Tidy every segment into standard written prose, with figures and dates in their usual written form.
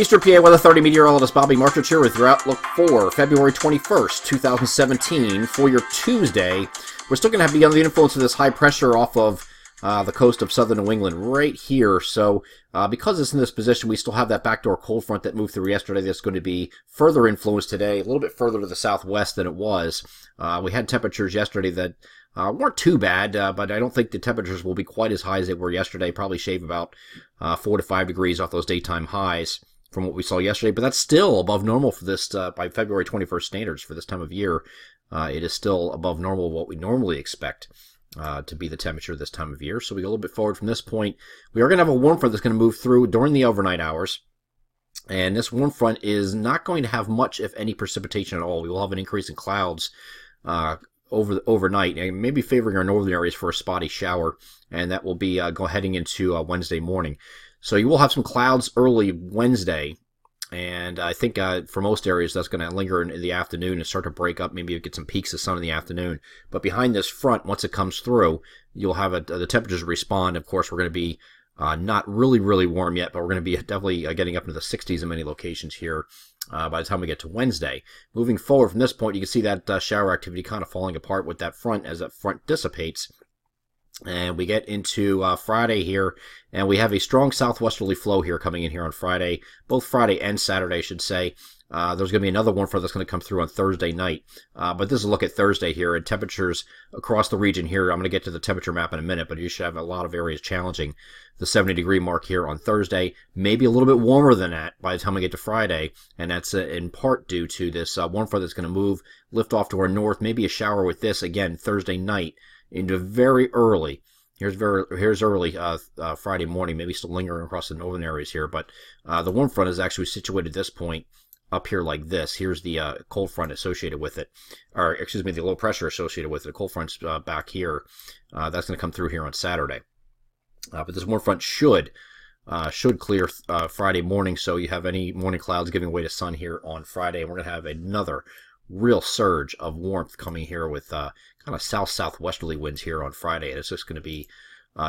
Eastern PA Weather 30 meteorologist Bobby Marchich here with your outlook for February 21st, 2017 for your Tuesday. We're still going to be under the influence of this high pressure off of the coast of southern New England right here. So because it's in this position, we still have that backdoor cold front that moved through yesterday that's going to be further influenced today, a little bit further to the southwest than it was. We had temperatures yesterday that weren't too bad, but I don't think the temperatures will be quite as high as they were yesterday. Probably shave about 4 to 5 degrees off those daytime highs from what we saw yesterday, but that's still above normal for this, by February 21st standards for this time of year. It is still above normal what we normally expect to be the temperature this time of year. So we go a little bit forward from this point. We are going to have a warm front that's going to move through during the overnight hours. And this warm front is not going to have much, if any, precipitation at all. We will have an increase in clouds overnight, and maybe favoring our northern areas for a spotty shower, and that will be heading into Wednesday morning. So you will have some clouds early Wednesday, and I think for most areas that's going to linger in the afternoon and start to break up. Maybe you get some peaks of sun in the afternoon. But behind this front, once it comes through, you'll have the temperatures respond. Of course, we're going to be not really warm yet, but we're going to be definitely getting up into the 60s in many locations here by the time we get to Wednesday. Moving forward from this point, you can see that shower activity kind of falling apart with that front as that front dissipates. And we get into Friday here, and we have a strong southwesterly flow here coming in here on Friday, both Friday and Saturday, I should say. There's going to be another one that's going to come through on Thursday night. But this is a look at Thursday here, and temperatures across the region here. I'm going to get to the temperature map in a minute, but you should have a lot of areas challenging the 70-degree mark here on Thursday. Maybe a little bit warmer than that by the time we get to Friday, and that's in part due to this warm front that's going to move, lift off to our north, maybe a shower with this, again, Thursday night into very early. Here's early Friday morning, maybe still lingering across the northern areas here, but the warm front is actually situated at this point up here like this. Here's the cold front associated with it, or excuse me, the low pressure associated with it. The cold front's back here. That's going to come through here on Saturday. But this warm front should clear Friday morning, so you have any morning clouds giving way to sun here on Friday, and we're going to have another real surge of warmth coming here with kind of southwesterly winds here on Friday, and it's just going to be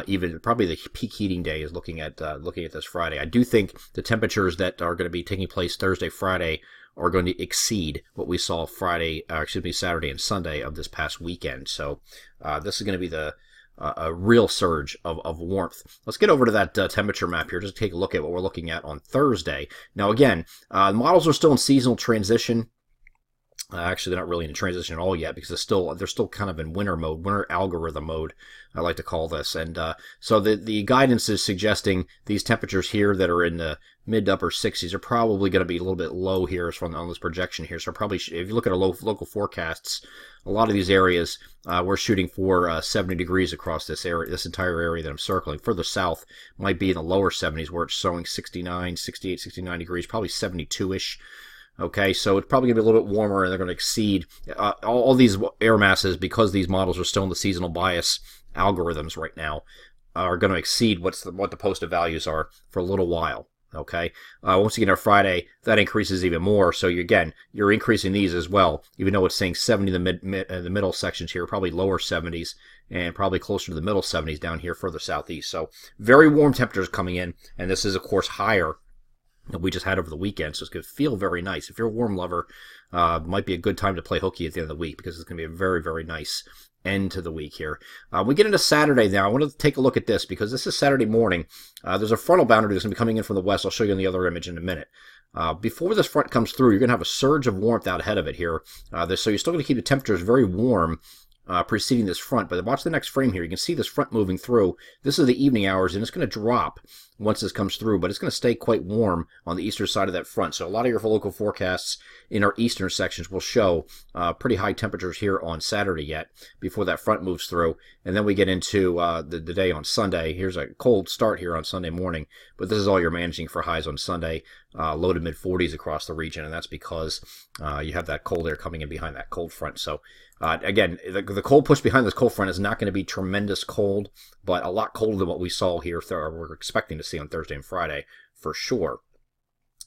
even probably the peak heating day is looking at this Friday. I do think the temperatures that are going to be taking place Thursday, Friday are going to exceed what we saw Saturday and Sunday of this past weekend. So this is going to be a real surge of warmth. Let's get over to that temperature map here, just to take a look at what we're looking at on Thursday. Now again, the models are still in seasonal transition. Actually, they're not really in transition at all yet because they're still kind of in winter mode, winter algorithm mode, I like to call this. And so the guidance is suggesting these temperatures here that are in the mid to upper 60s are probably going to be a little bit low here on this projection here. So probably, if you look at our local forecasts, a lot of these areas we're shooting for 70 degrees across this area, this entire area that I'm circling. Further south might be in the lower 70s where it's showing 69, 68, 69 degrees, probably 72-ish. Okay, so it's probably going to be a little bit warmer, and they're going to exceed all these air masses, because these models are still in the seasonal bias algorithms right now, are going to exceed what the posted values are for a little while. Okay, once you get to Friday, that increases even more. So you're increasing these as well, even though it's saying 70 in the middle sections here, probably lower 70s, and probably closer to the middle 70s down here further southeast. So very warm temperatures coming in, and this is of course higher that we just had over the weekend, so it's going to feel very nice. If you're a warm lover, might be a good time to play hooky at the end of the week, because it's going to be a very, very nice end to the week here. We get into Saturday now. I want to take a look at this, because this is Saturday morning. There's a frontal boundary that's going to be coming in from the west. I'll show you on the other image in a minute. Before this front comes through, you're going to have a surge of warmth out ahead of it here. So you're still going to keep the temperatures very warm preceding this front. But watch the next frame here. You can see this front moving through. This is the evening hours, and it's going to drop once this comes through, but it's going to stay quite warm on the eastern side of that front. So a lot of your local forecasts in our eastern sections will show pretty high temperatures here on Saturday yet before that front moves through. And then we get into the day on Sunday. Here's a cold start here on Sunday morning, but this is all you're managing for highs on Sunday, low to mid 40s across the region, and that's because you have that cold air coming in behind that cold front. So again, the cold push behind this cold front is not going to be tremendous cold, but a lot colder than what we saw here, or we're expecting to see on Thursday and Friday for sure.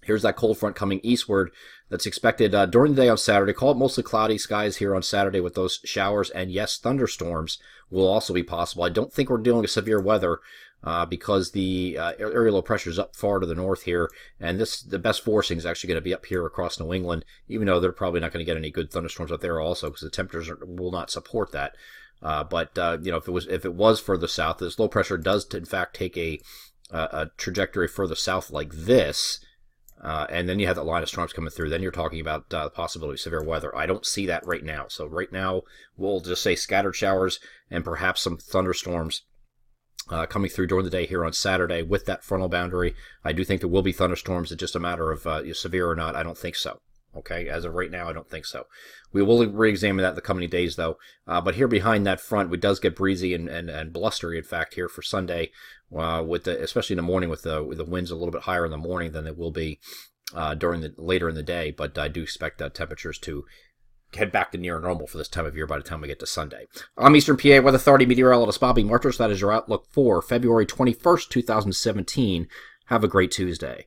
Here's that cold front coming eastward that's expected during the day on Saturday. Call it mostly cloudy skies here on Saturday with those showers, and yes, thunderstorms will also be possible. I don't think we're dealing with severe weather because the area low pressure is up far to the north here, and the best forcing is actually going to be up here across New England, even though they're probably not going to get any good thunderstorms up there also, because the temperatures will not support that. But if it was further south, this low pressure does in fact take a trajectory further south like this, and then you have that line of storms coming through. Then you're talking about the possibility of severe weather. I don't see that right now. So right now, we'll just say scattered showers and perhaps some thunderstorms coming through during the day here on Saturday with that frontal boundary. I do think there will be thunderstorms. It's just a matter of severe or not. I don't think so. Okay, as of right now, I don't think so. We will re-examine that in the coming days, though. But here behind that front, it does get breezy and blustery, in fact, here for Sunday, especially in the morning with the winds a little bit higher in the morning than they will be later in the day. But I do expect temperatures to head back to near normal for this time of year by the time we get to Sunday. I'm Eastern PA Weather Authority meteorologist Bobby Marters. That is your outlook for February 21st, 2017. Have a great Tuesday.